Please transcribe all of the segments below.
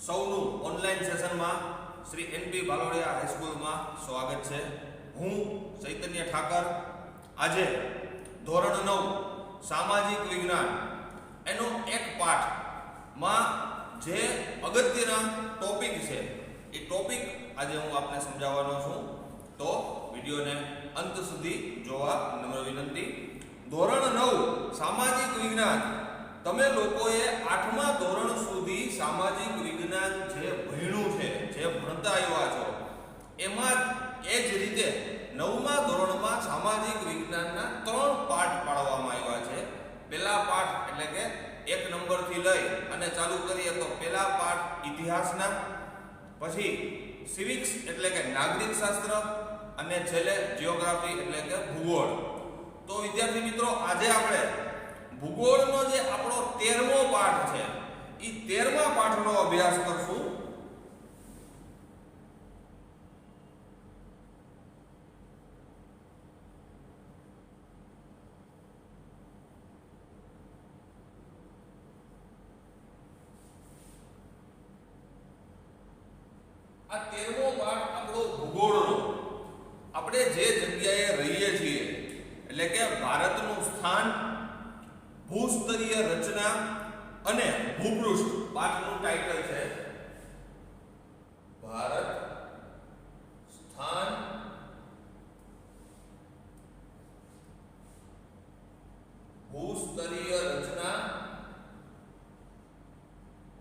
સૌનું ઓનલાઈન સેશનમાં શ્રી એનપી બાલોડિયા હાઈસ્કૂલમાં સ્વાગત છે। હું ચૈતન્ય ઠાકર આજે ધોરણ 9 સામાજિક વિજ્ઞાન એનો એક પાઠમાં જે અગત્યના ટોપિક છે એ ટોપિક આજે હું આપને સમજાવવાનો છું, તો વિડીયોને અંત સુધી જોવા નમ્ર વિનંતી। ધોરણ 9 સામાજિક વિજ્ઞાન, તમે લોકોએ 8મા ધોરણ સુધી સામાજિક વિજ્ઞાન જે ભણ્યું છે, જે ભણતા આવ્યા છો, એમાં એ જ રીતે 9મા ધોરણમાં સામાજિક વિજ્ઞાનના 3 પાઠ પાડવામાં આવ્યા છે। પહેલા પાઠ એટલે કે 1 નંબરથી લઈ અને ચાલુ કરીએ તો પહેલા પાઠ ઇતિહાસના, પછી સિવિક્સ એટલે કે નાગરિક શાસ્ત્ર, અને છેલ્લે જીઓગ્રાફી એટલે કે ભૂગોળ। તો વિદ્યાર્થી મિત્રો, આજે આપણે ભૂગોળનો જે આપણો 13મો પાઠ છે એ 13મા પાઠનો અભ્યાસ કરશું। આ 13મો પાઠ આપણો ભૂગોળનો, આપણે જે જગ્યાએ રહીએ છીએ એટલે કે ભારતનું સ્થાન, ભૂસ્તરીય રચના અને ભૂપૃષ્ઠ, પાઠનું ટાઇટલ છે ભારત સ્થાન, ભૂસ્તરીય રચના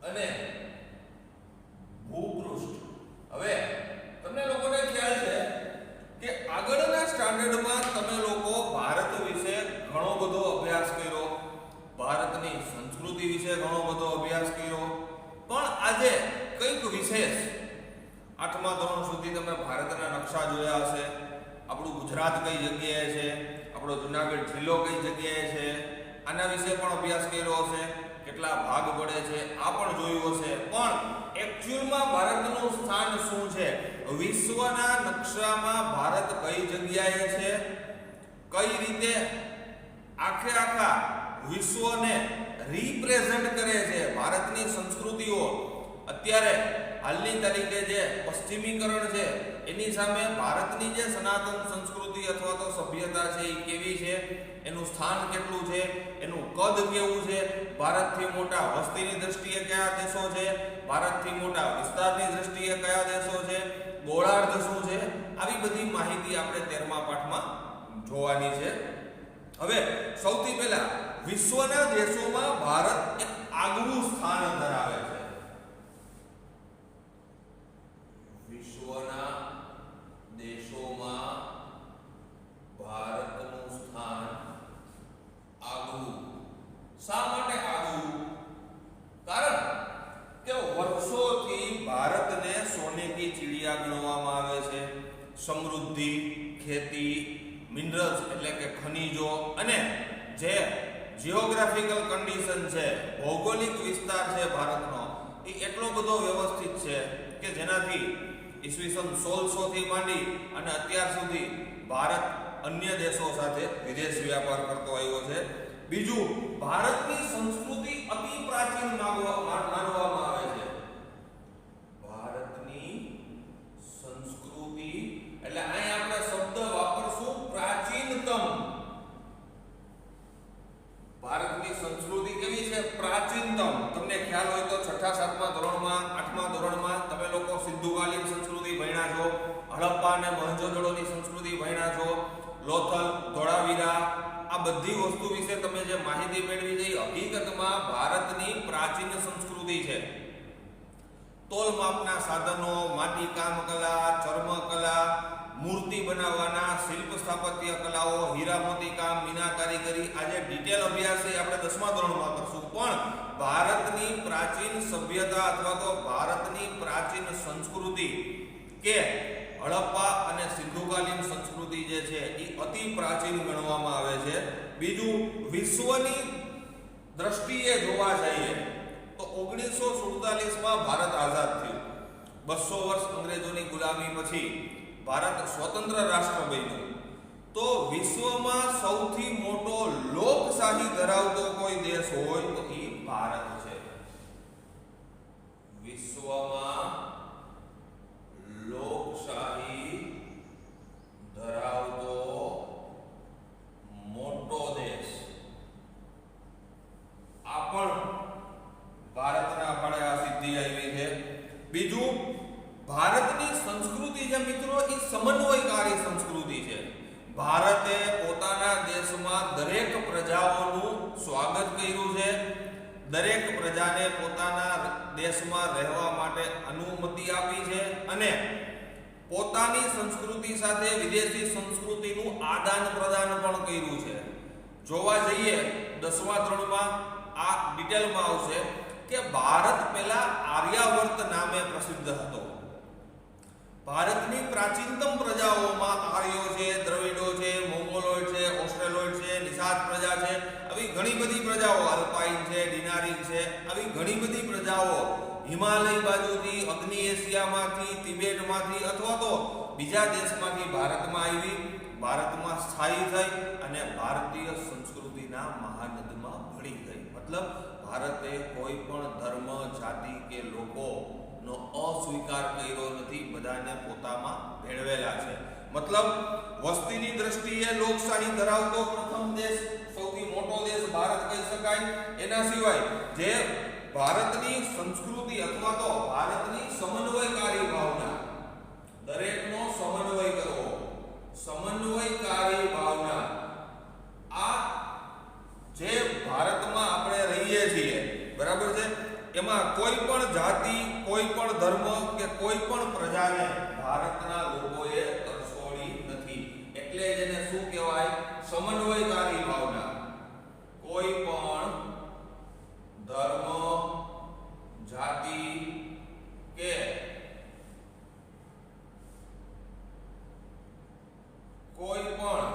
અને ભૂપૃષ્ઠ। હવે તમને લોકોને ખ્યાલ છે કે આગળના સ્ટાન્ડર્ડમાં તમે લોકો ભારત વિશે ઘણો બધો અભ્યાસ કર્યો, ભારતની સંસ્કૃતિ વિશે ઘણો બધો અભ્યાસ કર્યો, પણ આજે કંઈક વિશેષ 8મા ધોરણ સુધી તમે ભારતના નકશા જોયા હશે, આપણું ગુજરાત કઈ જગ્યાએ છે, આપણો જુનાગઢ જિલ્લો કઈ જગ્યાએ છે, આના વિશે પણ અભ્યાસ કર્યો હશે, કેટલા ભાગ પડે છે આ પણ જોયું હશે, પણ એકચ્યુઅલમાં ભારતનું સ્થાન શું છે, વિશ્વના નકશામાં ભારત કઈ જગ્યાએ છે, કઈ રીતે આખા વિશ્વને રિપ્રેઝન્ટ કરે છે, ભારતની સંસ્કૃતિઓ અત્યારે હાલની તારીખે જે પશ્ચિમીકરણ છે એની સામે ભારતની જે સનાતન સંસ્કૃતિ અથવા તો સભ્યતા છે એ કેવી છે, એનું સ્થાન કેટલું છે, એનું કદ કેવું છે, ભારતથી મોટા વસ્તીની દ્રષ્ટિએ કયા દેશો છે, ભારતથી મોટા વિસ્તારની દ્રષ્ટિએ કયા દેશો છે, ગોળાર્ધ શું છે, આવી બધી માહિતી આપણે 13મા પાઠમાં જોવાની છે। હવે સૌથી પહેલા વિશ્વના દેશોમાં ભારત એક આગવું સ્થાન ધરાવે છે। વિશ્વના દેશોમાં ભારતનું સ્થાન આગવું। શા માટે આગવું? કારણ કે વર્ષોથી ભારતને સોને કી ચિડિયા ગણવામાં આવે છે। સમૃદ્ધિ, ખેતી, મિનરલ્સ એટલે કે ખનિજો, અને જે જીઓગ્રાફિકલ કન્ડિશન છે, ભૌગોલિક વિસ્તાર છે ભારતનો, એ એટલો બધો વ્યવસ્થિત છે કે જેનાથી ઈસવીસન 1600 થી માંડી અને અત્યાર સુધી ભારત અન્ય દેશો સાથે વિદેશ વ્યાપાર કરતો આવ્યો છે। બીજું, ભારતની સંસ્કૃતિ અતિ પ્રાચીન માનવામાં આવે છે। ભારતની સંસ્કૃતિ એટલે અહીં આપણે શબ્દ વાપરશું પ્રાચીનતમ। ભારતની સંસ્કૃતિ કેવી છે? પ્રાચીનતમ। તમને ખ્યાલ હોય તો 6ઠા 7મા ધોરણમાં, 8મા ધોરણમાં તમે લોકો સિંધુકાલીન સંસ્કૃતિ ભણ્યા છો, હડપ્પા અને મોહેંજો-દડોની સંસ્કૃતિ ભણ્યા છો, લોથલ, ધોળાવીરા, આ બધી વસ્તુ વિશે તમે જે માહિતી મેળવી છે એ હકીકતમાં ભારતની પ્રાચીન સંસ્કૃતિ છે। તોલ માપના સાધનો, માટીકામ કલા, ચર્મકલા, મૂર્તિ બનાવવાના, શિલ્પ સ્થાપત્ય કલાઓ, હીરા મોતીકામ, મીના કારીગરી, આજે ડિટેલ અભ્યાસ છે આપણે 10મા ધોરણમાં કરશું, પણ ભારતની પ્રાચીન સભ્યતા અથવા તો ભારતની પ્રાચીન સંસ્કૃતિ કે હડપ્પા અને સિંધુકાલીન સંસ્કૃતિ જે છે એ અતિ પ્રાચીન ગણવામાં આવે છે। બીજું, વિશ્વની દ્રષ્ટિએ જોવા જઈએ તો 1947માં ભારત આઝાદ થયું। 200 વર્ષ અંગ્રેજોની ગુલામી પછી ભારત સ્વતંત્ર રાષ્ટ્ર બન્યું। તો વિશ્વમાં સૌથી મોટો લોકશાહી ધરાવતો કોઈ દેશ હોય તો એ ભારત છે। વિશ્વ બીજું, ભારતની સંસ્કૃતિ છે મિત્રો એ સમન્વયકારી સંસ્કૃતિ છે. ભારતે પોતાના દેશમાં દરેક પ્રજાઓનું સ્વાગત કર્યું છે. દરેક પ્રજાને પોતાના દેશમાં રહેવા માટે અનુમતિ આપી છે અને પોતાની સંસ્કૃતિ સાથે વિદેશી સંસ્કૃતિનું આદાન પ્રદાન પણ કર્યું છે. જોવા જઈએ 10મા ધોરણમાં આ ડિટેલમાં આવશે કે ભારત પહેલા આર્યાવર્ત નામે પ્રસિદ્ધ હતો. ભારતની પ્રાચીનતમ પ્રજાઓમાં આર્યો છે, દ્રવિડો છે, મોંગોલોઇડ છે, ઓસ્ટ્રેલોઇડ છે, નિષાદ પ્રજા છે, આવી ઘણી બધી પ્રજાઓ, અલ્પાઇન છે, ડિનારિક છે, આવી ઘણી બધી પ્રજાઓ હિમાલય બાજુથી, અગ્નિ એશિયામાંથી, તિબેટમાંથી અથવા તો બીજા દેશમાંથી ભારતમાં આવી, ભારતમાં સ્થાયી થઈ અને ભારતીય સંસ્કૃતિના મહાનદમાં ભળી ગઈ. મતલબ ભારતે કોઈ પણ ધર્મ, જાતિ કે લોકોનો અસ્વીકાર કર્યો નથી, બધાને પોતામાં ભેળવેલા છે. મતલબ વસ્તીની દ્રષ્ટિએ લોકશાહી ધરાવતો પ્રથમ દેશ, સૌથી મોટો દેશ ભારત કહી શકાય. એના સિવાય જે ભારતની સંસ્કૃતિ અથવા તો ભારતની સમન્વયકારી ભાવના, દરેકનો સમન્વય કરવો, સમન્વયકારી ભાવના, આ જે ભારતમાં આપણે રહીએ છીએ, બરાબર છે, એમાં કોઈ પણ જાતિ, કોઈ પણ ધર્મ કે કોઈ પણ પ્રજાને ભારતના લોકોએ તરછોડી નથી. એટલે જેને શું કહેવાય? સમન્વયકારી ભાવના. કોઈ પણ ધર્મ, જાતિ કે કોઈ પણ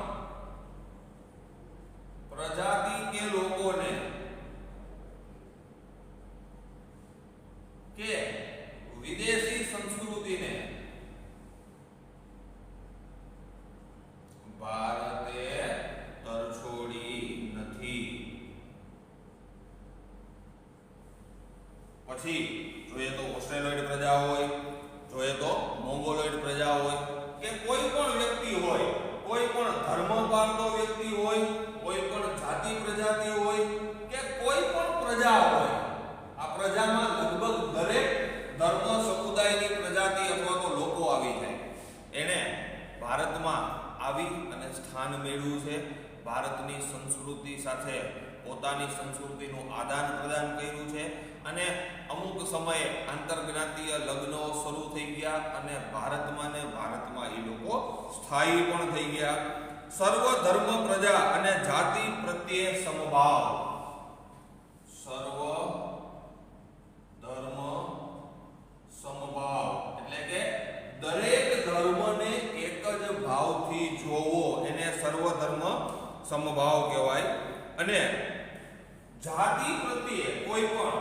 પ્રજાતિ કે લોકોને કે વિદેશી સંસ્કૃતિને ભારતે તરછોડી નથી. પછી જોઈએ તો ઓસ્ટ્રેલોઇડ પ્રજા હોય, જોઈએ તો મોંગોલોઇડ પ્રજા હોય કે કોઈ પણ વ્યક્તિ હોય, કોઈ પણ ધર્મ પાળતો વ્યક્તિ હોય, કોઈ પણ જાતિ પ્રજાતિ હોય કે કોઈ પણ પ્રજા હોય, આ પ્રજામાં લગભગ દરેક ધર્મ સમુદાયની પ્રજાતિ અથવા તો લોકો આવી જાય. એને ભારતમાં આવી અને સ્થાન મેળવ્યું છે. ભારતની સંસ્કૃતિ સાથે પોતાની સંસ્કૃતિનું આદાન પ્રદાન કર્યું છે અને અમુક સમયે આંતરજ્ઞાતીય લગ્નો શરૂ થઈ ગયા અને ભારતમાં એ લોકો સ્થાયી પણ થઈ ગયા. સર્વ ધર્મ, પ્રજા અને જાતિ પ્રત્યે સમભાવ. સર્વ ધર્મ સમભાવ એટલે કે દરેક ધર્મને એક જ ભાવથી જોવો, એને સર્વ ધર્મ સમભાવ કહેવાય. અને જાતિ પ્રત્યે કોઈ પણ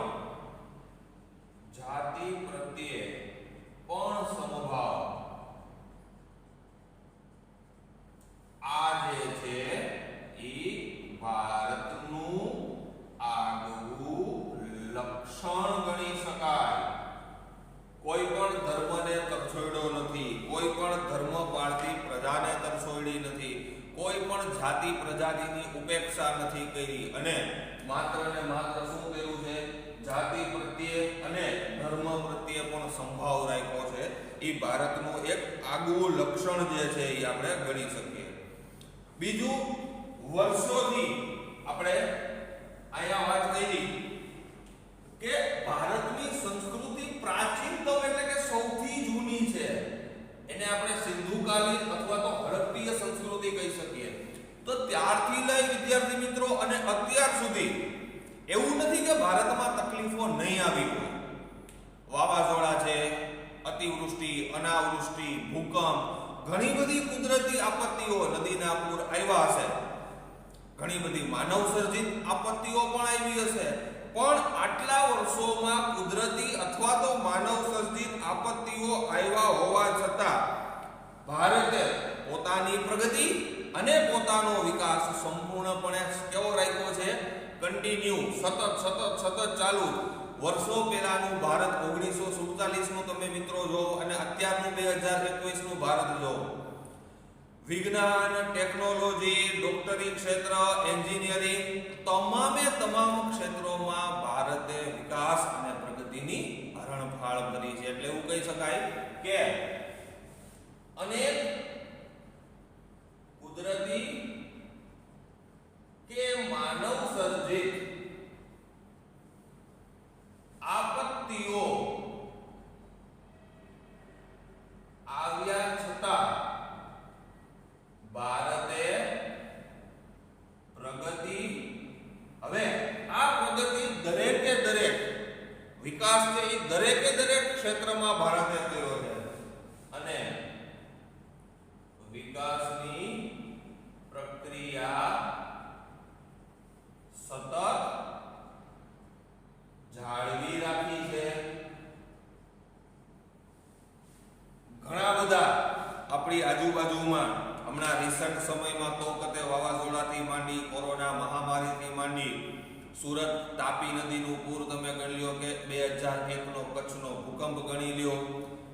જાતિ પ્રત્યે પણ સમભાવ. આ જે છે એ ભારતનું આગવું લક્ષણ ગણી શકાય. કોઈ પણ ધર્મને તરછોડ્યો નથી, કોઈ પણ ધર્મ પાળતી પ્રજાને તરછોડી નથી, કોઈ પણ જાતિ પ્રજાતિની ઉપેક્ષા નથી કરી અને માત્ર ને માત્ર શું કર્યું છે? જાતિ પ્રત્યે અને ધર્મ પ્રત્યે પણ સંભાવ રાખ્યો છે. એ ભારતનું એક આગવું લક્ષણ જે છે એ આપણે ગણી શકીએ. બીજું, વર્ષોથી આપણે અહીંયા વાત કરી કે ભારતની સંસ્કૃતિ પ્રાચીનતમ એટલે કે સૌથી જૂની છે. એને આપણે સિંધુકાલીન અથવા તો હડપ્પીય સંસ્કૃતિ કહી શકીએ. તો ત્યારથી લઈ વિદ્યાર્થી મિત્રો અને અત્યાર સુધી એવું નથી કે ભારતમાં તકલીફો નહીં આવી હોય. વાવાઝોડા છે, અતિવૃષ્ટિ, અનાવૃષ્ટિ, ભૂકંપ, ઘણી બધી કુદરતી આપત્તિઓ, નદીના પૂર આવ્યા હશે, ઘણી બધી માનવ સર્જિત આપત્તિઓ પણ આવી હશે. પણ આટલા વર્ષોમાં કુદરતી અથવા તો માનવ સર્જિત આપત્તિઓ આવ્યા હોવા છતાં ભારતે પોતાની પ્રગતિ અને પોતાનો વિકાસ સંપૂર્ણપણે કેવો રાખ્યો છે? કન્ટિન્યુ, સતત ચાલુ. વર્ષો પહેલાનું ભારત 1947 નું તમે મિત્રો જો અને અત્યારનું 2021 નું ભારત જો, વિજ્ઞાન, ટેકનોલોજી, ડોક્ટરી ક્ષેત્ર, એન્જિનિયરિંગ, તમામ ક્ષેત્રોમાં ભારતે વિકાસ અને પ્રગતિની હરણફાળ ફાળ ભરી છે. એટલે એવું કહી શકાય કે અનેક કુદરતી કે માનવ સર્જિત આપત્તિઓ આવ્યા છતાં ભારતે પ્રગતિ, હવે આ પ્રગતિ દરેકે દરેક વિકાસ છે એ દરેકે દરેક ક્ષેત્રમાં ભારતે કર્યો છે અને વિકાસની પ્રક્રિયા સતત જાળવી રાખી છે. ઘણા બધા આપણી આજુબાજુમાં હમણાં રિસન્ટ સમયમાં તો કતે વાવાઝોડાથી માંડી, કોરોના મહામારીથી માંડી, સુરત તાપી નદીનું પૂર તમે ગણી લ્યો કે 2001નો કચ્છનો ભૂકંપ ગણી લ્યો,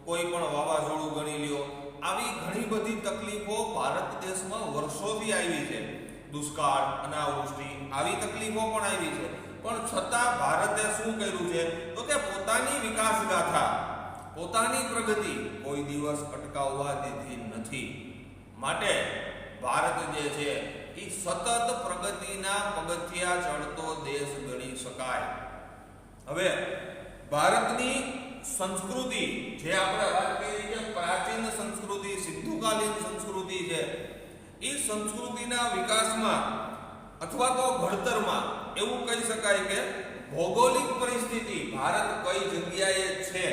કોઈ પણ વાવાઝોડું ગણી લ્યો, આવી ઘણી બધી તકલીફો ભારત દેશમાં વર્ષોથી આવી છે. દુષ્કાળ, અનાવૃષ્ટિ, આવી તકલીફો પણ આવી છે. પણ છતાં ભારતે શું કર્યું છે તો કે પોતાની વિકાસ ગાથા, પોતાની પ્રગતિ કોઈ દિવસ અટકાવવા દીધી નથી. માટે ભારત જે છે એ સતત પ્રગતિના પગથિયા ચડતો દેશ ગણી શકાય. હવે ભારતની સંસ્કૃતિ જે આપણે વાત કરી કે પ્રાચીન સંસ્કૃતિ, સિદ્ધુકાલીન સંસ્કૃતિ છે, એ સંસ્કૃતિના વિકાસમાં અથવા તો ઘડતરમાં એવું કહી શકાય કે ભૌગોલિક પરિસ્થિતિ ભારત કઈ જગ્યાએ છે,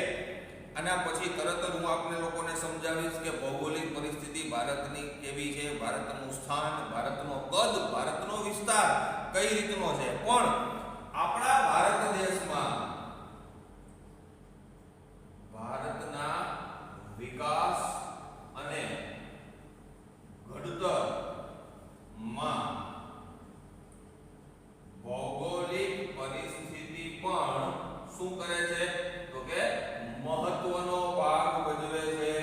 આના પછી તરત જ હું આપને લોકોને સમજાવીશ કે ભૌગોલિક પરિસ્થિતિ ભારતની કેવી છે, ભારતનું સ્થાન, ભારતનો કદ, ભારતનો વિસ્તાર કઈ રીતનો છે. પણ આપણા ભારત દેશમાં ભારતના વિકાસ અને ઘડતરમાં ભૌગોલિક પરિસ્થિતિ પણ શું કરે છે તો કે મહત્વનો ભાગ ભજવે છે.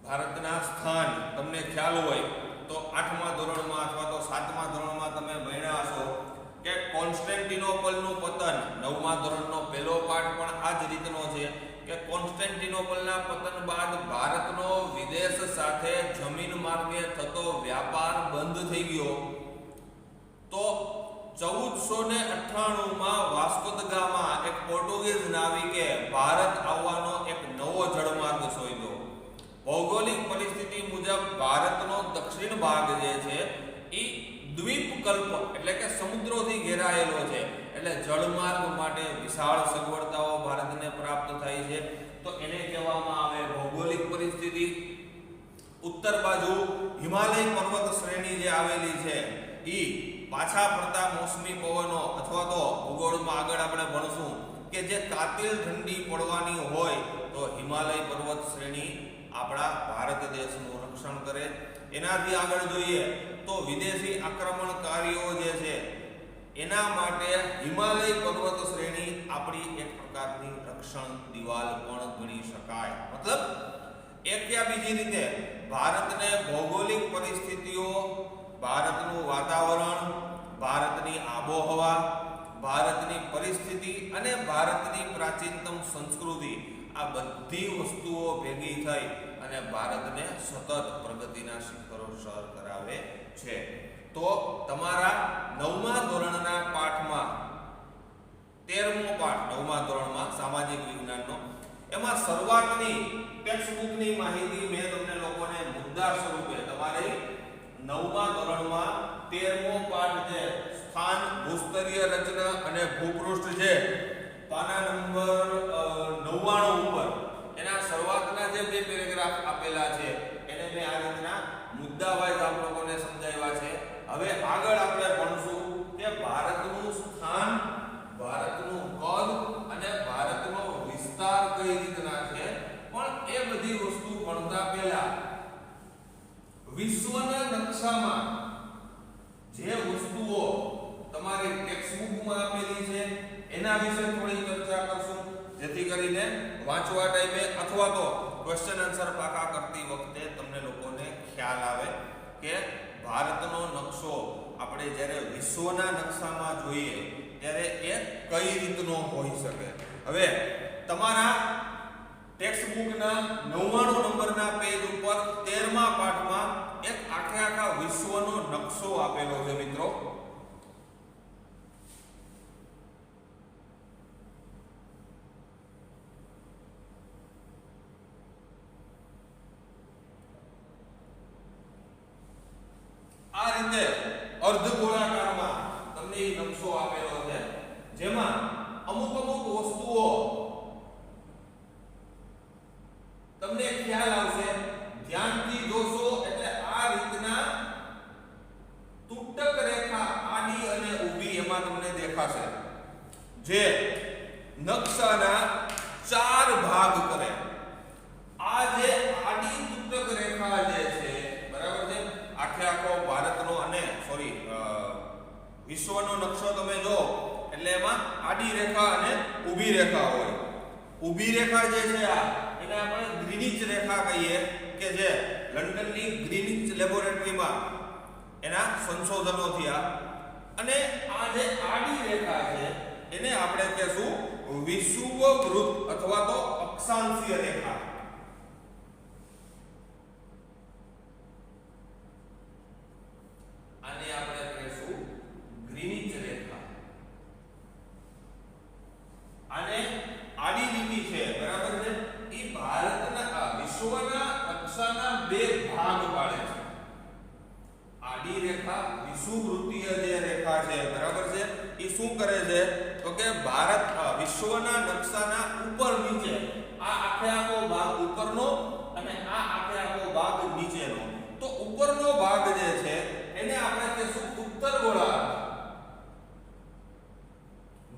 ભારતના સ્થાન તમને ખ્યાલ હોય તો 8મા ધોરણમાં અથવા તો 7મા ધોરણમાં તમે ભણ્યા હશો કે કોન્સ્ટેન્ટિનોપલનું પતન, 9મા ધોરણનો પહેલો પાઠ પણ આ જ રીતનો છે કે કોન્સ્ટેન્ટિનોપલના પતન બાદ ભારતનો વિદેશ સાથે જમીન માર્ગે થતો વ્યાપાર બંધ થઈ ગયો. તો 1498માં વાસ્કો દ ગામા એક પોર્ટુગીઝ નાવિકે ભારત આવવાનો એક નવો જળમાર્ગ શોધ્યો. ભૌગોલિક પરિસ્થિતિ મુજબ ભારતનો દક્ષિણ ભાગ જે છે એ દ્વીપકલ્પ એટલે કે સમુદ્રોથી ઘેરાયેલો છે. એટલે જળમાર્ગ માટે વિશાળ સગવડતાઓ ભારતને પ્રાપ્ત થાય છે. તો એને કહેવામાં આવે ભૌગોલિક પરિસ્થિતિ. ઉત્તર બાજુ હિમાલય પર્વત શ્રેણી જે આવેલી છે એ પાછા ફરતા મોસમી પવનો અથવા તો ભૂગોળમાં આગળ આપણે ભણશું કે જે કાતિલ ઠંડી પડવાની હોય તો હિમાલય પર્વત શ્રેણી આપણા ભારત દેશનું રક્ષણ કરે. એનાથી આગળ જોઈએ તો વિદેશી આક્રમણકારીઓ જે છે એના માટે હિમાલય પર્વત શ્રેણી આપણી એક પ્રકારની રક્ષણ દિવાલ પણ ગણી શકાય. મતલબ એક યા બીજી રીતે ભારતને ભૌગોલિક પરિસ્થિતિઓ, ભારતનું વાતાવરણ, ભારતની આબોહવા, ભારતની પરિસ્થિતિ અને ભારતની પ્રાચીનતમ સંસ્કૃતિ, આ બધી વસ્તુઓ ભેગી થઈ અને ભારતને સતત પ્રગતિના શિખરો સર કરાવે છે. તો તમારા 9મા ધોરણના પાઠમાં 13મો પાઠ 9મા ધોરણમાં સામાજિક વિજ્ઞાનનો, એમાં શરૂઆતની ટેક્સ્ટબુકની માહિતી મેં તમને લોકોને મુદ્દા સ્વરૂપે તમારે 9મા ધોરણમાં 13મો પાઠ છે સ્થાન, ભૂસ્તરીય રચના અને ભૂપૃષ્ઠ છે, પાના નંબર 99 ઉપર એના શરૂઆતના જે બે પેરેગ્રાફ આપેલા છે એને મેં આ રીતના મુદ્દા વાઇઝ આપ લોકોને સમજાવ્યા છે. હવે આગળ આપણે ભણશું કે ભારતનું સ્થાન, ભારતનું કદ અને ભારતનો વિસ્તાર કઈ રીતના છે. પણ એ બધી વસ્તુ ભણતા પહેલા વિશ્વના નકશામાં જે વસ્તુઓ તમારી ટેક્સ્ટબુકમાં આપેલી છે એના વિશે થોડી ચર્ચા કરશું, જેથી કરીને વાંચવા ટાઈમે અથવા તો ક્વેશ્ચન આન્સર પાકા કરતી વખતે તમને લોકોને ખ્યાલ આવે કે ભારતનો નકશો આપણે જ્યારે વિશ્વના નકશામાં જોઈએ ત્યારે એ કઈ રીતનો હોઈ શકે. હવે તમારા ટેક્સ્ટ બુકના 99 નંબરના પેજ ઉપર 13મા પાઠમાં એક આખા વિશ્વનો નકશો આપેલો છે મિત્રો. આ રીતે અર્ધગોળાકારમાં તમને એ નકશો આપેલો છે, જેમાં અમુક વસ્તુઓ તમને ખ્યાલ આવશે. ધ્યાનથી જોશો એટલે આ રીતના તૂટક રેખા આડી અને ઊભી એમાં તમને દેખાશે, જે નકશાના 4 ભાગ કરે. આ જે આડી તૂટક રેખા જે છે, બરાબર છે, આખો ભારતનો અને વિશ્વનો નકશો તમે જો એટલે એમાં આડી રેખા અને ઊભી રેખા હોય. ઊભી રેખા જે છે એને આપણે ગ્રીનિચ રેખા કહીએ, કે જે લંડનની ગ્રીનિચ લેબોરેટરીમાં એના સંશોધનો થયા. અને આ જે આડી રેખા છે એને આપણે કહેશું વિષુવવૃત્ત અથવા તો અક્ષાંશીય રેખા. આને આપણે કહેશું ગ્રીનિચ રેખા. આને આડી લીટી છે, બરાબર છે, એ ભારતના વિશ્વના નકશાના 2 ભાગ પાડે છે. આડી રેખા વિષુવવૃત્તીય જે રેખા છે, બરાબર છે, એ શું કરે છે તો કે ભારત વિશ્વના નકશાના ઉપર નીચે આ આખો ભાગ ઉપરનો અને આ આખો ભાગ નીચેનો. તો ઉપરનો ભાગ જે છે એને આપણે કહેશું ઉત્તર ગોળાર્ધ.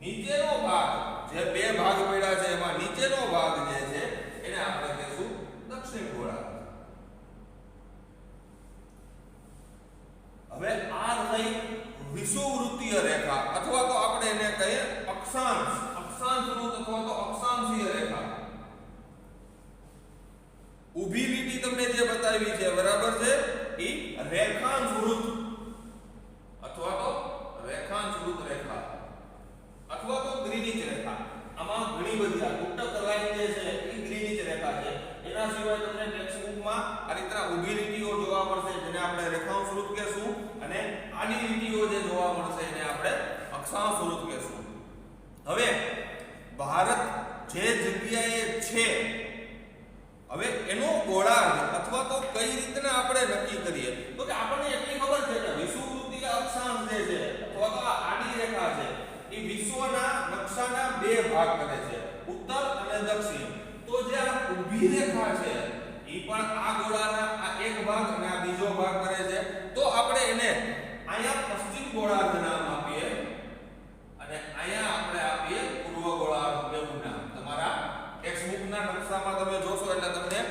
નીચેનો ભાગ જે 2 ભાગ પડ્યા છે એમાં નીચેનો ભાગ જે છે એને આપણે કહેશું દક્ષિણ ગોળાર્ધ. હવે આ થઈ વિષુવવૃત્તીય રેખા અથવા તો આપણે એને કહીએ અક્ષાંશવૃત્ત અથવા તો અક્ષાંશીય રેખા. ઊભી લીટી તમને જે બતાવી છે, બરાબર છે, એ રેખાંશવૃત્ત અથવા તો રેખાંશવૃત્ત રેખા અથવા તો ગ્રીનિચ રેખા. આમાં ઘણી બધી આ તૂટક લાઈન જે છે એ ગ્રીનિચ રેખા છે. એના સિવાય તમને ટેક્સ્ટ બુકમાં આ રીતના ઊભી લીટીઓ જોવા મળશે, જેને આપણે રેખાંશવૃત્ત કહેશું, અને આડી લીટીઓ જે જોવા મળશે એને આપણે અક્ષાંશવૃત્ત કહેશું. હવે ભારત જે જગ્યાએ છે, હવે એનો ગોળાર્ધ અથવા તો કઈ રીતના આપણે નક્કી કરીએ તો કે આપણને એટલી ખબર છે કે વિષુવવૃત્તીય અક્ષાંશ જે છે અથવા તો આ આડી રેખા છે એ વિશ્વના નકશાના 2 ભાગ કરે છે, ઉત્તર અને દક્ષિણ. તો જે આ ઊભી રેખા છે એ પણ આ ગોળાના આ એક ભાગ અને આ બીજો ભાગ કરે છે. તો આપણે એને અહીંયા પશ્ચિમ ગોળાર્ધ નામ આપીએ અને અહીંયા આપણે આપીએ પૂર્વ ગોળાર્ધ એવું નામ. તમારા ટેક્સ્ટ બુકના નકશામાં તમે જોશો એટલે તમને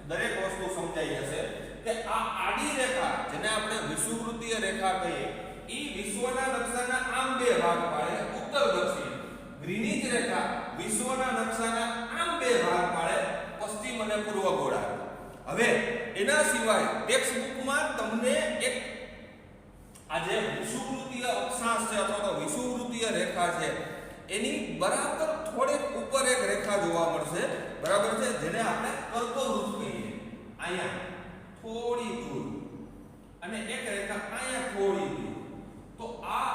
દરેક વસ્તુ સમજાઈ જશે કે આ આડી રેખા જેને આપણે વિષુવવૃત્તીય રેખા કહીએ એ વિશ્વના નકશાના આમ 2 ભાગ પાડે, ઉત્તર દક્ષિણ. ગ્રીનિચ રેખા વિશ્વના નકશાના આમ 2 ભાગ પાડે, પશ્ચિમ અને પૂર્વ ગોળાર્ધ. હવે એના સિવાય ટેક્સ્ટ બુકમાં તમને એક આ જે વિષુવવૃત્તીય અક્ષાંશ છે અથવા તો વિષુવવૃત્તીય રેખા છે એની બરાબર થોડેક ઉપર એક રેખા જોવા મળશે, બરાબર છે, જેને આપણે કર્કવૃત્ત કહીએ. અહીંયા થોડી દૂર અને એક રેખા અહીંયા થોડી દૂર. તો આ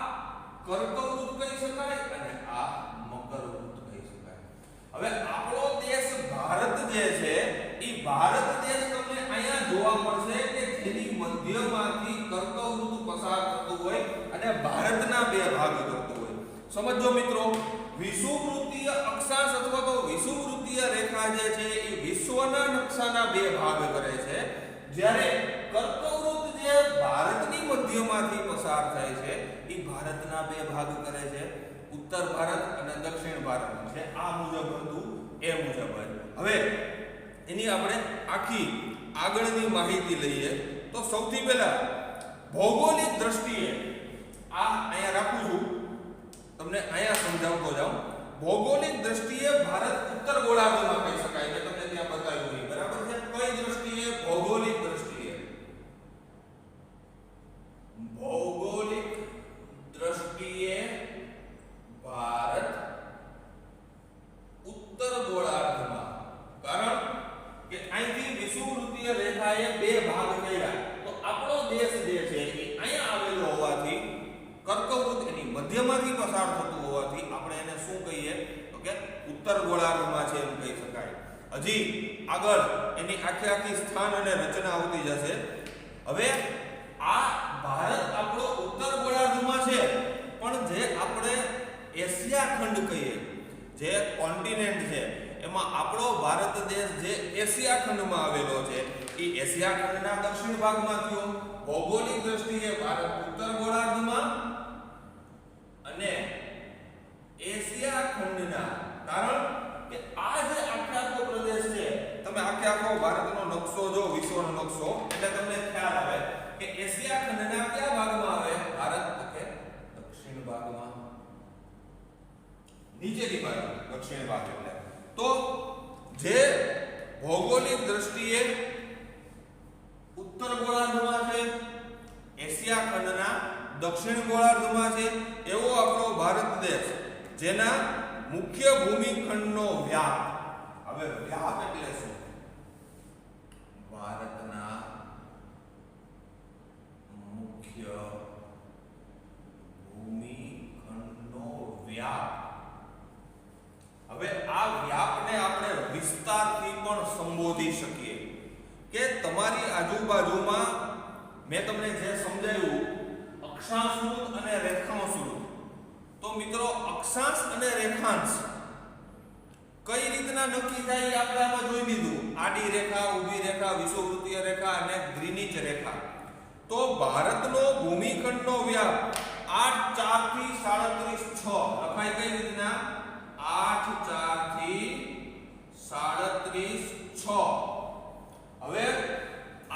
કર્કવૃત્ત કહી શકાય અને આ મકરવૃત્ત કહી શકાય. હવે આપણો દેશ ભારત જે છે એ ભારત દેશ તમને અહીંયા જોવા મળશે કે જેની મધ્યમાંથી કર્કવૃત્ત પસાર થતું હોય અને ભારતના 2 ભાગ કરતું હોય. સમજો મિત્રો, વિષુવવૃત્તીય અક્ષાંશ અથવા તો વિષુવવૃત્તીય રેખા જે છે એ વિશ્વના નકશાના 2 ભાગ કરે છે, જ્યારે કર્કવૃત્ત જે ભારતની મધ્યમાંથી પસાર થાય છે એ ભારતના 2 ભાગ કરે છે, ઉત્તર ભારત અને દક્ષિણ ભારત. છે આ મુજબ હતું એ મુજબ. હવે એની આપણે આખી આગળની માહિતી લઈએ તો સૌથી પહેલા ભૌગોલિક દ્રષ્ટિએ આ અહીંયા રાખું છું, તમને અહીંયા સમજાવતો જાઉં. ભૌગોલિક દ્રષ્ટિએ ભારત ઉત્તર ગોળાર્ધમાં કહી શકાય કે તમને ત્યાં બતાવ્યું છે, બરાબર છે. કઈ દ્રષ્ટિએ? ભૌગોલિક દ્રષ્ટિએ. ભૌગોલિક દ્રષ્ટિએ શું કહીએ તો કે ઉત્તર ગોળાર્ધમાં છે એમ કહી શકાય. હજી આગળ એની આખી સ્થાન અને રચના આવતી જશે. હવે આ ભારત આપણો ઉત્તર ગોળાર્ધમાં છે, પણ જે આપણે એશિયા ખંડ કહીએ, જે કોન્ટિનેન્ટ છે, એમાં આપણો ભારત દેશ જે એશિયા ખંડમાં આવેલો છે એ એશિયા ખંડના દક્ષિણ ભાગમાં થયો. ભૌગોલિક દ્રષ્ટિએ ભારત ઉત્તર ગોળાર્ધમાં અને એશિયા ખંડના, કારણ કે આ જે આખો પ્રદેશ છે, તમે આખો ભારતનો નકશો જો, વિશ્વનો નકશો, એટલે તમને ખ્યાલ આવે કે એશિયા ખંડના કયા ભાગમાં આવે ભારત? તો કે દક્ષિણ ભાગમાં, નીચેની બાજુ દક્ષિણ ભાગ. એટલે તો જે ભૌગોલિક દ્રષ્ટિએ ઉત્તર ગોળાર્ધમાં છે, એશિયા ખંડના દક્ષિણ ગોળાર્ધમાં છે, એવો આપણો ભારત દેશ, જેના મુખ્ય ભૂમિખંડનો વ્યાપ, હવે વ્યાપ એટલે શું? ભારતના મુખ્ય ભૂમિખંડનો વ્યાપ. હવે આ વ્યાપને આપણે વિસ્તારથી પણ સંબોધી શકીએ કે તમારી આજુબાજુમાં મેં તમને જે સમજાવ્યું અક્ષાંશવૃત્ત અને રેખાંશવૃત્ત, તો મિત્રો અક્ષાંશ અને રેખાંશ કઈ રીતના નક્કી થાય એ આપણે આમાં જોઈ લીધું. આડી રેખા, ઊભી રેખા, વિષુવવૃત્તીય રેખા અને ગ્રીનિચ રેખા. તો ભારતનો ભૂમિખંડનો વ્યાપ 8 4 થી 37 6 લખાય કઈ રીતના? 8 4 થી 37 6. હવે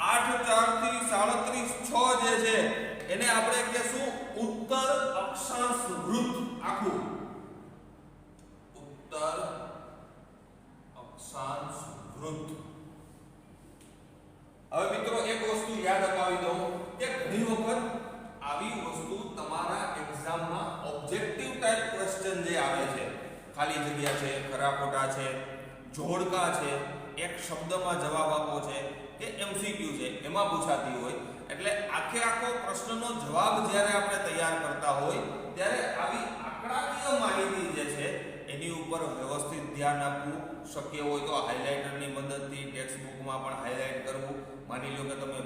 8 4 થી 37 6 જે છે એને આપણે કહેશું ઉત્તર અક્ષાંશ વૃત્ત. આખું ઉત્તર અક્ષાંશ વૃત્ત. હવે મિત્રો એક વસ્તુ યાદ અપાવી દઉં કે ઘણી વખત આવી વસ્તુ તમારા એક્ઝામમાં ઓબ્જેક્ટિવ ટાઈપ ક્વેશ્ચન જે આવે છે, ખાલી જગ્યા છે, ખરા ખોટા છે, જોડકા છે, એક શબ્દમાં જવાબ આપો છે કે એમસીક્યુ છે, એમાં પૂછાતી હોય. એટલે આખો પ્રશ્નનો જવાબ જ્યારે આપણે તૈયાર કરતા હોય ત્યારે આવી આંકડાકીય માહિતી જે છે એની ઉપર વ્યવસ્થિત ધ્યાન આપવું. શક્ય હોય તો હાઇલાઇટરની મદદથી ટેક્સ્ટ બુકમાં પણ હાઇલાઇટ કરવું. માની લો કે તમે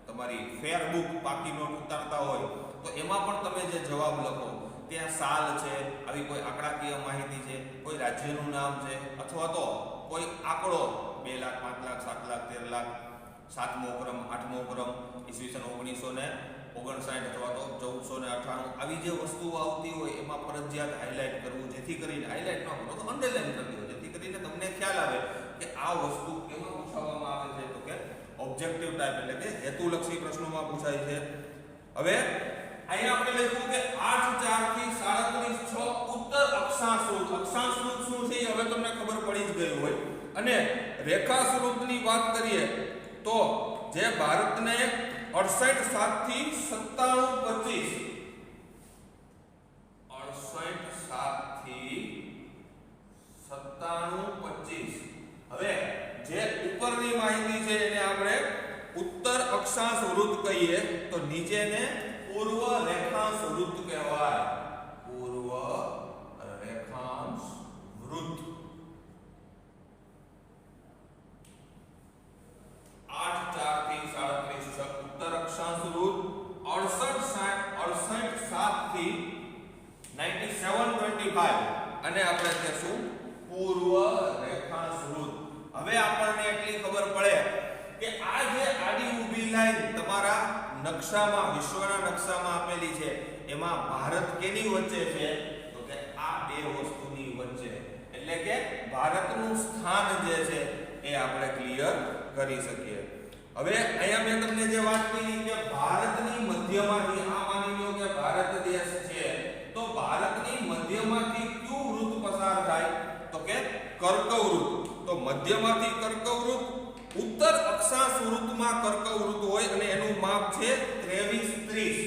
તમારી ફેર બુક પાકી નોટ ઉતારતા હોય તો એમાં પણ તમે જે જવાબ લખો ત્યાં સાલ છે, આવી કોઈ આંકડાકીય માહિતી છે, કોઈ રાજ્યનું નામ છે, અથવા તો કોઈ આંકડો 2 લાખ, 5 લાખ, 7 લાખ, 13 લાખ, 7મો ક્રમ, 8મો ક્રમ, ઈસવીસન 1959 અથવા તો 1498, આવી જે વસ્તુઓ આવતી હોય એમાં ફરજિયાત હાઇલાઇટ કરવું, જેથી કરીને હાઇલાઇટ ન કરો તો અંડરલાઇન કરી દો, જેથી કરીને તમને ખ્યાલ આવે કે આ વસ્તુ કેમાં પૂછવામાં આવે છે. તો કે ઓબ્જેક્ટિવ ટાઈપ એટલે કે હેતુલક્ષી પ્રશ્નોમાં પૂછાય છે. હવે અહીંયા આપણે લખ્યું કે 8 4 થી 37 6 ઉત્તર અક્ષાંશ વૃત્ત. અક્ષાંશ વૃત્ત શું છે એ હવે તમને ખબર પડી જ ગઈ હોય. અને રેખાંશ વૃત્તની વાત કરીએ તો જે ભારતને 68 7 થી 97 25 68 7 થી 97 25. હવે જે ઉપરની માહિતી છે એને આપણે ઉત્તર અક્ષાંશ વૃત્ત કહીએ, તો નીચેને પૂર્વ રેખાંશ વૃત્ત કહેવાય. પૂર્વ રેખાંશ વૃત્ત. 8 4 થી 37 ઉત્તર અક્ષાંશ વૃત્ત. 68 7 થી 97 25 અને આપણે કહેશું પૂર્વ રેખાંશ વૃત્ત. હવે આપણને એટલી ખબર પડે કે આ જે આડી ઊભી લાઈન તમારા નકશામાં, વિશ્વના નકશામાં આપેલી છે, એમાં ભારત કેની વચ્ચે છે? તો કે આ બે વસ્તુની વચ્ચે. એટલે કે ભારતનું સ્થાન જે છે એ આપણે ક્લિયર કરી શકીએ. હવે અહીંયા મેં તમને જે વાત કરી કે ભારતની મધ્યમાંથી, આ માની લો કે ભારત દેશ છે, તો ભારતની મધ્યમાંથી કયું વૃત્ત પસાર થાય? તો કે કર્કવૃત્ત. તો મધ્યમાંથી કર્કવૃત્ત, ઉત્તર અક્ષાંશ વૃત્તમાં કર્કવૃત્ત હોય અને એનું માપ છે 23 30.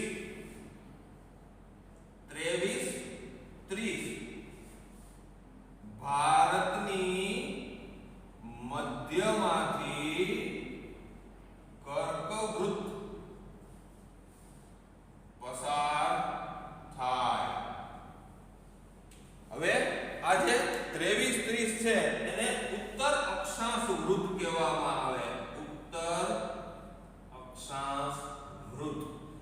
ભારતની મધ્યમાંથી કર્કવૃત્ત પસાર થાય. આ જે 23 30 છે એને ઉત્તર અક્ષાંશ વૃત્ત કહેવામાં આવે. ઉત્તર અક્ષાંશ વૃત્ત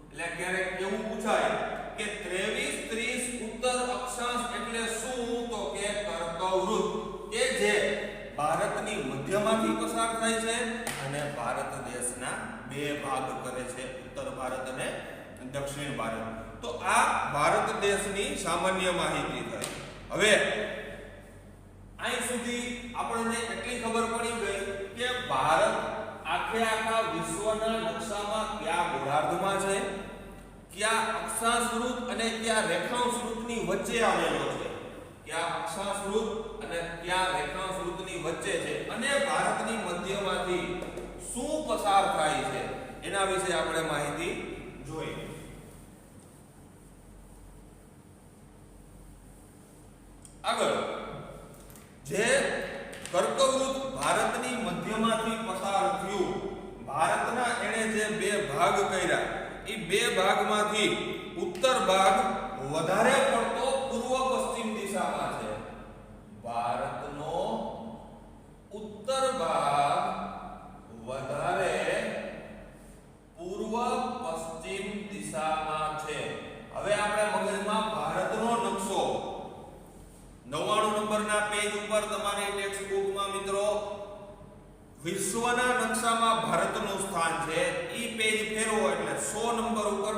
એટલે ક્યારેક એવું પૂછાય કે 23 30 ઉત્તર અક્ષાંશ એટલે શું? તો કે કર્કવૃત્ત કે જે ભારતની મધ્યમાંથી પસાર થાય છે અને ભારત દેશના બે ભાગ કરે છે, ઉત્તર ભારત અને દક્ષિણ ભારત. તો આ ભારત દેશની સામાન્ય માહિતી થઈ. હવે અહીં સુધી આપણને એટલી ખબર પડી ગઈ કે ભારત આખા વિશ્વના નકશામાં કયા ગોળાર્ધમાં છે, કયા અક્ષાંશ વૃત્ત અને કયા રેખાંશ વૃત્તની વચ્ચે આવેલો છે, કયા અક્ષાંશ વૃત્ત અને કયા રેખાંશ વૃત્તની વચ્ચે છે, અને ભારતની મધ્યમાંથી શું પસાર થાય છે એના વિશે આપણે માહિતી જોઈ. આગળ જે કર્કવૃત્ત ભારતની મધ્યમાંથી પસાર થયું, ભારતના એણે જે બે ભાગ કર્યા, એ બે ભાગમાંથી ઉત્તર ભાગ વધારે પડતો પૂર્વ પશ્ચિમ દિશામાં છે. ભારતનો ઉત્તર ભાગ વધારે પૂર્વ પશ્ચિમ દિશામાં છે. હવે આપણે મગજમાં ભારતનો નકશો 99 નંબરના પેજ ઉપર તમારી ટેક્સ્ટ બુકમાં મિત્રો વિશ્વના નકશામાં ભારતનું સ્થાન છે. ઈ પેજ ફેરવો એટલે 100 નંબર ઉપર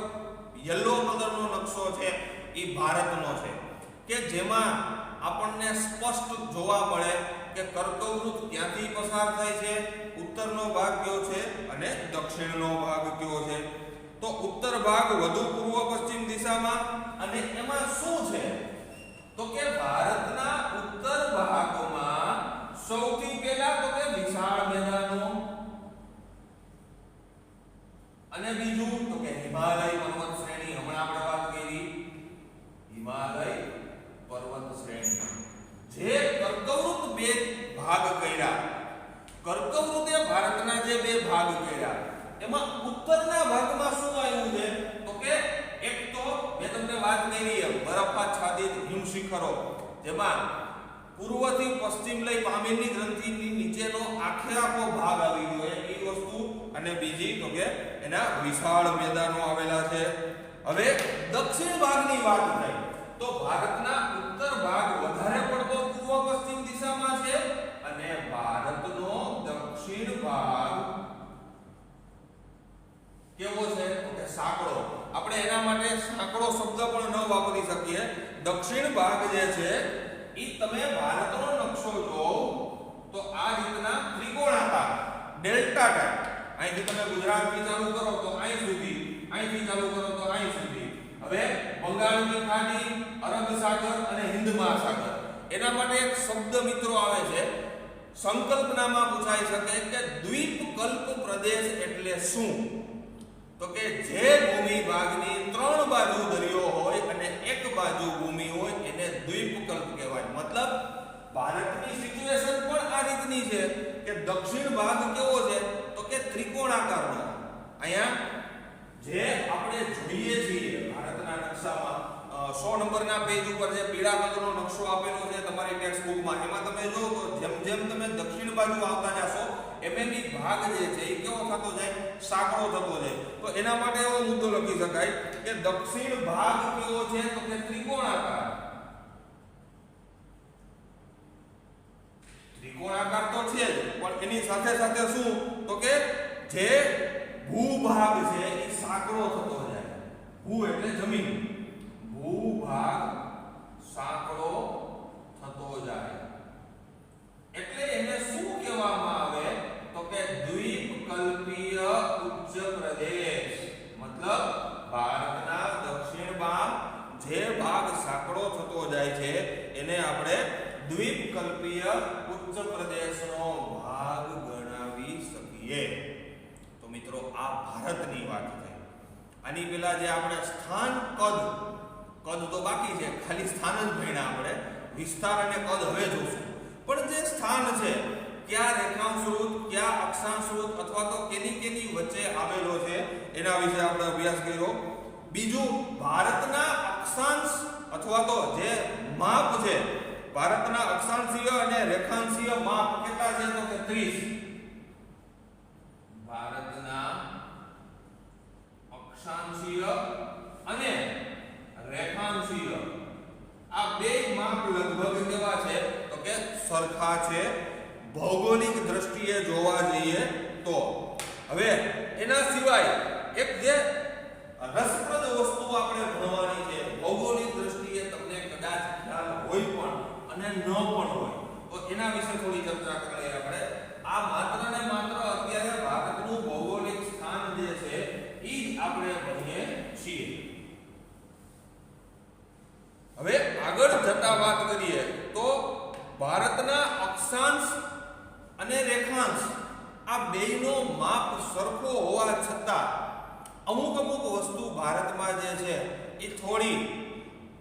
યલો કલરનો નકશો છે, ઈ ભારતનો છે કે જેમાં આપણને સ્પષ્ટ જોવા મળે કે કર્કવૃત્ત ક્યાંથી પસાર થાય છે, ઉત્તરનો ભાગ કયો છે અને દક્ષિણનો ભાગ કયો છે. તો ઉત્તર ભાગ વધુ પૂર્વ પશ્ચિમ દિશામાં, અને એમાં શું છે તો કે ભારતના ઉત્તર ભાગમાં સૌથી પહેલા તો કે વિશાળ મેદાનો, અને બીજું તો કે હિમાલય પર્વત શ્રેણી. હમણાં આપણે વાત કરી હિમાલય પર્વત શ્રેણી. જે કર્કવૃત્ત બે ભાગ કર્યા, કર્કવૃત્તે ભારતના જે બે ભાગ કર્યા એમાં ઉત્તરના ભાગમાં શું આવ્યું છે તો કે એક તો મેં તમને વાત કરી એમ બરફાચ્છાદિત હિમશિખરો, જેમાં પૂર્વથી પશ્ચિમ લઈ પામીરની ગ્રંથિની નીચેનો આખો ભાગ આવી ગયો એ વસ્તુ, અને બીજી તો કે એના વિશાળ મેદાનો આવેલા છે. હવે દક્ષિણ ભાગની વાત થઈ તો ભારતના ઉત્તર ભાગ વધારે પડતો પૂર્વ પશ્ચિમ દિશામાં છે અને ભારતનો દક્ષિણ ભાગ કેવો છે તો કે સાંકડો. આપણે એના માટે સાંકડો શબ્દ પણ ન વાપરી શકીએ. દક્ષિણ ભાગ જે છે ઈ તમે ભારતનો નકશો જો તો આ રીતના ત્રિકોણાકાર ડેલ્ટા ટાઇપ, અહીંથી તમે ગુજરાતથી ચાલુ કરો તો અહીં સુધી, અહીંથી ચાલુ કરો તો અહીં સુધી. હવે બંગાળની ખાડી, અરબ સાગર અને હિન્દ મહાસાગર, એના માટે એક શબ્દ મિત્રો આવે છે, સંકલ્પનામાં પૂછાઈ શકે કે દ્વીપકલ્પ પ્રદેશ એટલે શું? તો કે જે ભૂમિ ભાગની 3 બાજુ દરિયો હોય અને એક બાજુ ભૂમિ હોય એને દ્વીપકલ્પ કહેવાય. મતલબ ભારતની સિચ્યુએશન પણ આ રીતની છે કે દક્ષિણ ભાગ કેવો છે તો કે ત્રિકોણાકારનો. અહીંયા જે આપણે જોઈએ છીએ ભારતના નકશામાં 100 નંબરના પેજ ઉપર જે પીળા કલરનો નકશો આપેલો છે તમારી ટેક્સ્ટ બુકમાં, એમાં તમે જો તો જેમ જેમ તમે દક્ષિણ બાજુ આવતા જશો એમ ઈ ભાગ જે છે એ કેવો થતો જાય, સાંકડો થતો જાય. તો એના માટે એવો મુદ્દો લખી શકાય કે દક્ષિણ ભાગ કેવો છે તો કે ત્રિકોણાકાર. ત્રિકોણાકાર તો છે જ, પણ એની સાથે સાથે શું તો કે જે ભૂભાગ છે એ સાંકડો થતો જાય. ભૂ એટલે જમીન, ભૂભાગ સાંકડો થતો જાય એટલે એને શું કહેવામાં આવે તો કે દ્વીપકલ્પીય ઉચ્ચ પ્રદેશ. મતલબ ભારતના દક્ષિણમાં જે ભાગ સાંકડો થતો જાય છે એને આપણે દ્વીપકલ્પીય ઉચ્ચ પ્રદેશનો ભાગ ગણાવી શકીએ. તો મિત્રો આ ભારતની વાત છે. આની પહેલા જે આપણે સ્થાન કદ તો બાકી છે, ખાલી સ્થાન જ ભણ્યા આપણે, વિસ્તાર અને કદ હવે જોશું. પણ જે સ્થાન છે ક્યાં રેખાંશ વૃત્ત, ક્યાં અક્ષાંશ વૃત્ત અથવા તો કેની વચ્ચે આવેલો છે એના વિશે આપણે અભ્યાસ કર્યો. બીજું ભારતના અક્ષાંશ અથવા તો જે માપ છે ભારતના અક્ષાંશીય અને રેખાંશીય માપ કેટલા છે તો કે 30. ભારતના અક્ષાંશીય અને રેખાંશીય આ બે માપ લગભગ કેવા છે તો કે સરખા છે ભૌગોલિક દ્રષ્ટિએ જોવા જઈએ તો. હવે એના સિવાય એક જે રસપ્રદ વસ્તુ આપણે ભણવાની છે ભૌગોલિક દ્રષ્ટિએ તમને કદાચ ખ્યાલ હોય પણ અને ન પણ હોય તો એના વિશે થોડી ચર્ચા કરીએ આપણે. આ માત્ર ને માત્ર અત્યારે ભારતનું ભૌગોલિક સ્થાન જે છે એ જ આપણે ભણીએ છીએ. હવે આગળ જતા વાત કરીએ તો ભારતના અક્ષાંશ અને રેખાંશ આ બેયનો માપ સરખો હોવા છતાં અમુક વસ્તુ ભારતમાં જે છે એ થોડી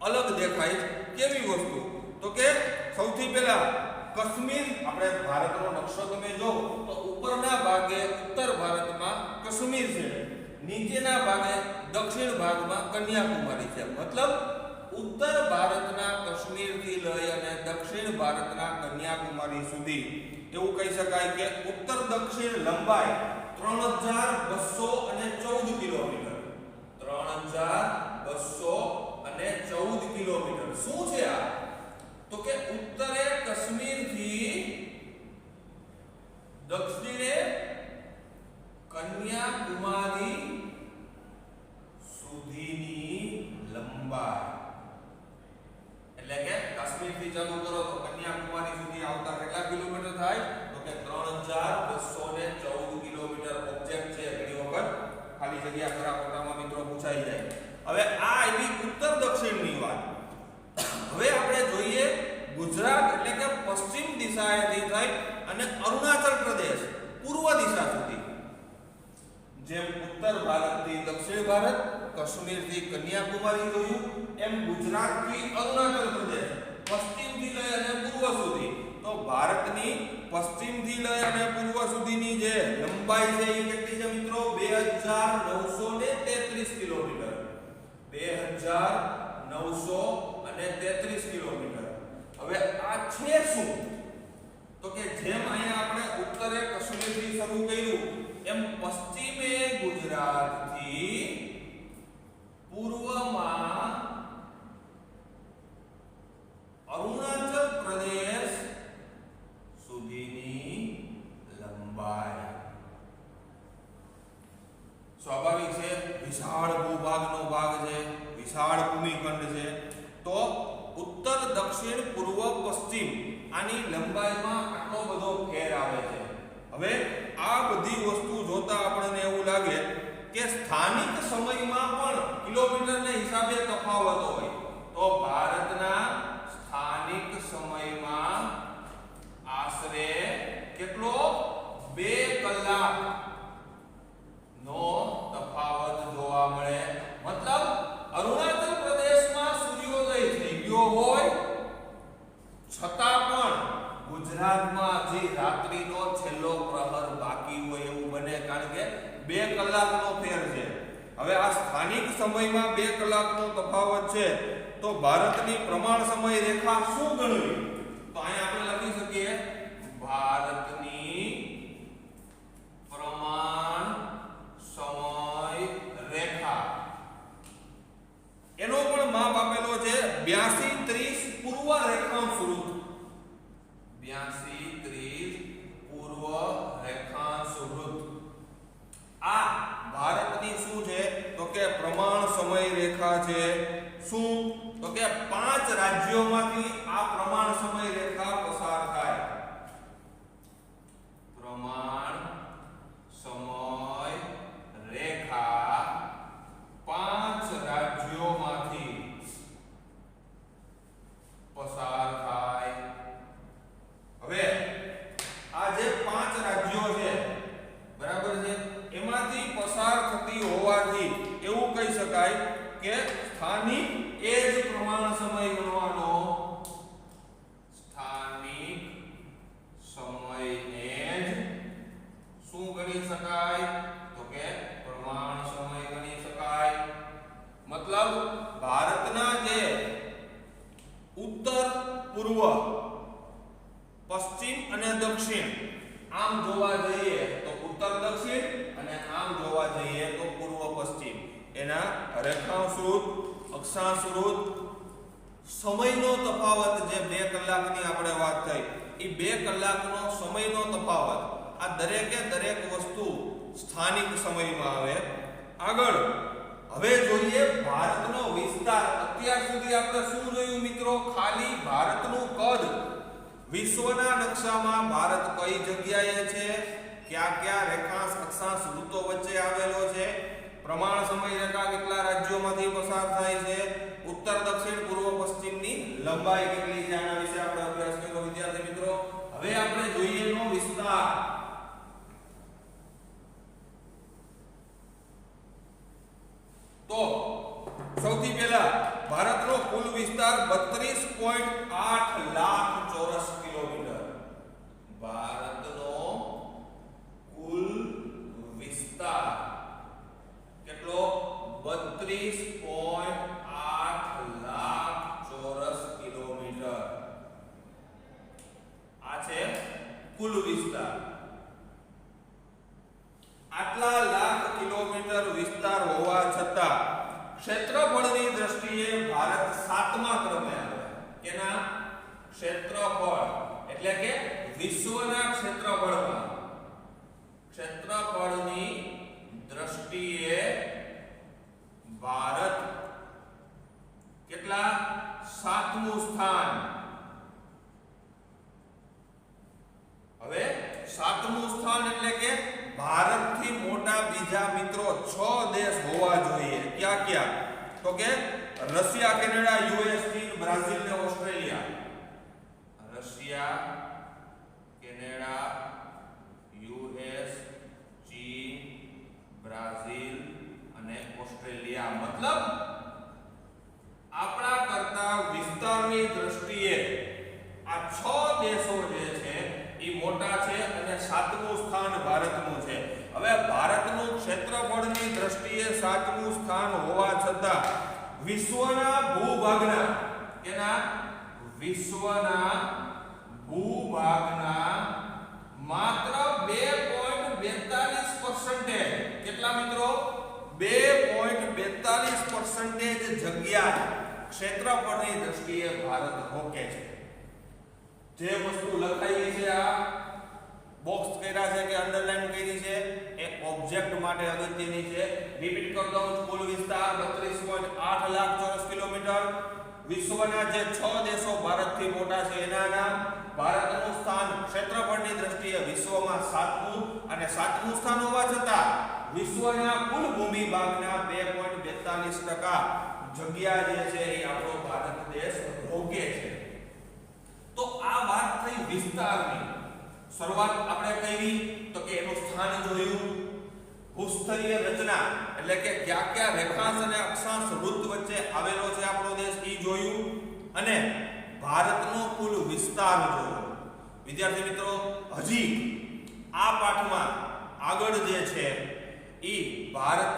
અલગ દેખાય. કેવી વસ્તુ તો કે સૌથી પહેલા કાશ્મીર, આપણે ભારતનો નકશો તમે જો તો ઉપરના ભાગે ઉત્તર ભારતમાં કાશ્મીર છે, નીચેના ભાગે દક્ષિણ ભાગમાં કન્યાકુમારી છે. મતલબ ઉત્તર ભારતના કાશ્મીરથી લઈ અને દક્ષિણ ભારતના કન્યાકુમારી સુધી એવું કહી શકાય કે ઉત્તર દક્ષિણ લંબાઈ 3214 કિલોમીટર. 3214 કિલોમીટર. શું છે આ તો કે ઉત્તરે કાશ્મીરથી દક્ષિણે કન્યાકુમારી સુધીની લંબાઈ. એટલે કે કાશ્મીરથી ચાલુ કરો તો કન્યાકુમારી સુધી આવતા કેટલા કિલોમીટર થાય તો કે 3214 કિલોમીટર. ઓબ્જેક્ટ છે ઘણી વખત ખાલી જગ્યા ખરા ખોટામાં મિત્રો પૂછાઈ જાય. હવે આ એવી ઉત્તર દક્ષિણની વાત. હવે આપણે જોઈએ ગુજરાત એટલે કે પશ્ચિમ દિશાએથી થઈ અને અરુણાચલ પ્રદેશ પૂર્વ દિશા સુધી. જેમ ઉત્તર ભારતથી દક્ષિણ ભારત, કાશ્મીરથી કન્યાકુમારી જોયું, એમ ગુજરાતથી અરુણાચલ પ્રદેશ પશ્ચિમથી લઈ અને પૂર્વ સુધી. તો ભારતની પશ્ચિમથી લઈ અને પૂર્વ સુધીની જે લંબાઈ છે એ કેટલી છે મિત્રો 2933 કિલોમીટર. 2933 કિલોમીટર. હવે આ છે શું તો કે જેમ અહીંયા આપણે ઉત્તરે કાશ્મીરથી શરૂ કર્યું એમ પશ્ચિમે ગુજરાતથી પૂર્વમાં અરુણાચલ પ્રદેશ સુધીની લંબાઈ. સ્વાભાવિક છે વિશાળ ભૂભાગનો ભાગ છે, વિશાળ ભૂમિખંડ છે. તો ઉત્તર દક્ષિણ પૂર્વ પશ્ચિમ આની લંબાઈમાં આટલો બધો ફેર આવે છે. હવે આ બધી વસ્તુ જોતા આપણને એવું લાગે કે સ્થાનિક સમયમાં પણ કિલોમીટરને હિસાબે તફાવત હોય. તો ભારતના સ્થાનિક સમયમાં આશરે કેટલો 2 કલાક નો તફાવત જોવા મળે. મતલબ અરુણાચલ પ્રદેશમાં સૂર્યોદય થઈ ગયો હોય છતાં પણ ગુજરાતમાં જે રાત્રિનો છેલ્લો પ્રહર બાકી હોય એવું બને, કારણ કે 2 કલાકનો ફેર છે. હવે આ સ્થાનિક સમયમાં 2 કલાકનો તફાવત છે તો ભારતની પ્રમાણ સમય રેખા શું ગણવી તો અહીંયા આપણે લખી શકીએ ભારતની પ્રમાણ સમય રેખા. એનો પણ માપ આપેલો છે 8230 પૂર્વ રેખાંશ વૃત્ત. 8230 પૂર્વ રેખાંશ વૃત્ત. આ ભારતની શું છે તો કે પ્રમાણ સમય રેખા છે. શું તો કે 5 રાજ્યોમાંથી આ પ્રમાણ સમય રેખા પસાર થાય. પ્રમાણ સમય રેખા 5 રાજ્યોમાંથી પસાર થાય. હવે આ જે 5 રાજ્યો છે બરાબર છે એમાંથી પસાર થતી હોવાથી એવું કહી શકાય કે સ્થાનિક એ જ પ્રમાણ સમય ગણવાનો. સ્થાનિક સમયને જ શું ગણી શકાય તો કે પ્રમાણ સમય ગણી શકાય. મતલબ ભારતના જે ઉત્તર પૂર્વ, પશ્ચિમ અને દક્ષિણ આમ જોવા જઈએ તો ઉત્તર દક્ષિણ અને આમ જોવા જઈએ તો પૂર્વ પશ્ચિમ એના રેખાંશ વૃત્ત, અક્ષાંશ વૃત્ત, સમયનો તફાવત જે 2 કલાકની આપણે વાત થઈ એ 2 કલાકનો સમયનો તફાવત આ દરેકે દરેક વસ્તુ સ્થાનિક સમયમાં આવે. આગળ હવે જોઈએ ભારતનો વિસ્તાર. અત્યાર સુધી આપણે શું જોયું મિત્રો? ખાલી ભારતનું કદ. વિશ્વના નકશામાં ભારત કઈ જગ્યાએ છે, કયા કયા રેખાંશ અક્ષાંશ વૃત્તો વચ્ચે આવેલો છે, પ્રમાણ સમય રેખા કેટલા રાજ્યોમાંથી પસાર થાય છે, ઉત્તર દક્ષિણ પૂર્વ પશ્ચિમની લંબાઈ કેટલી છે, આના વિશે આપણે અભ્યાસ કર્યો વિદ્યાર્થી મિત્રો. હવે આપણે જોઈએ એનો વિસ્તાર. તો સૌથી પહેલા ભારતનો કુલ વિસ્તાર 32.8 લાખ ચોરસ કિલોમીટર. ભારતનો કુલ વિસ્તાર કેટલો? 32.8 લાખ ચોરસ કિલોમીટર. આ છે કુલ વિસ્તાર. આટલા લાખ કિલોમીટર વિસ્તાર હોવા છતાં ક્ષેત્રફળની દ્રષ્ટિએ ભારત 7મા ક્રમે આવે. કેના? ક્ષેત્રફળ એટલે કે વિશ્વના ક્ષેત્રફળની દ્રષ્ટિએ ભારત કેટલા? 7મું સ્થાન. હવે 7મું સ્થાન એટલે કે ભારતથી મોટા બીજા મિત્રો 6 દેશ હોવા જોઈએ. ક્યાં ક્યાં? તો કે રશિયા, કેનેડા, યુએસ, ચીન, બ્રાઝીલ ને ઓસ્ટ્રેલિયા. રશિયા, કેનેડા, યુએસ, ચીન, બ્રાઝીલ અને ઓસ્ટ્રેલિયા. મતલબ આપણા કરતા વિસ્તારની દ્રષ્ટિએ આ 6 દેશો જે છે એ મોટા છે અને 7મું સ્થાન ભારતનું છે. હવે ભારતનું ક્ષેત્રફળની દ્રષ્ટિએ 7મું સ્થાન હોવા છતાં વિશ્વના ભૂભાગના માત્ર 2.42% કેટલા મિત્રો? 2.42% જગ્યા ક્ષેત્રફળની દ્રષ્ટિએ ભારત રોકે છે. જે વસ્તુ લખાઈ છે, આ બોક્સ કર્યા છે કે અંડરલાઈન કરી છે, એ ઓબ્જેક્ટ માટે અગત્યની છે. રિપીટ કરી દઉં. કુલ વિસ્તાર 32.8 લાખ ચોરસ કિલોમીટર. વિશ્વના જે 6 દેશો ભારતથી મોટા છે એના નામ. ભારતનું સ્થાન ક્ષેત્રફળની દ્રષ્ટિએ વિશ્વમાં 7મું અને 7મું સ્થાન હોવા છતાં વિશ્વના કુલ ભૂમિ ભાગના 2.42% જગ્યા જે છે એ આપણો ભારત દેશ રોકે છે. તો આ વાત થઈ વિસ્તારની. શરૂઆત આપણે કરી તો કે એનું સ્થાન જોયું, ભૂસ્તરીય રચના એટલે કે કયા કયા રેખાંશ અને અક્ષાંશ વૃત્ત વચ્ચે આવેલો છે આપણો દેશ એ જોયું અને ભારતનો કુલ વિસ્તાર જોયો. વિદ્યાર્થી મિત્રો, હજી આ પાઠમાં આગળ જે છે એ ભારત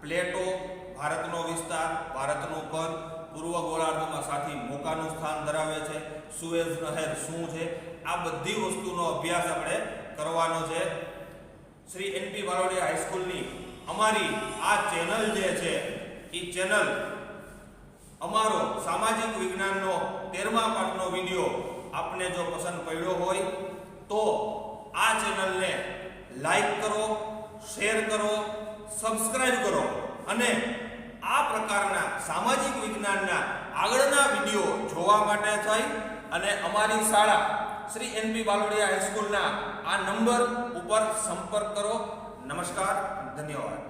પ્લેટો, ભારતનો વિસ્તાર, ભારતનું કદ, પૂર્વ ગોળાર્ધમાં સાથી મોકાનું સ્થાન ધરાવે છે, સુએઝ નહેર શું છે, આ બધી વસ્તુનો અભ્યાસ આપણે કરવાનો છે. શ્રી એનપી બારોડિયા હાઈસ્કૂલની અમારી આ ચેનલ જે છે એ ચેનલ અમારો સામાજિક વિજ્ઞાનનો 13મા પાઠનો વિડિયો આપને જો પસંદ પડ્યો હોય તો આ ચેનલને લાઈક કરો, શેર કરો, સબસ્ક્રાઇબ કરો અને આ પ્રકારના સામાજિક વિજ્ઞાનના આગળના વિડિયો જોવા માટે થઈ અને અમારી શાળા શ્રી એનપી બારોડિયા હાઈસ્કૂલના આ નંબર ઉપર સંપર્ક કરો. નમસ્કાર, ધન્યવાદ.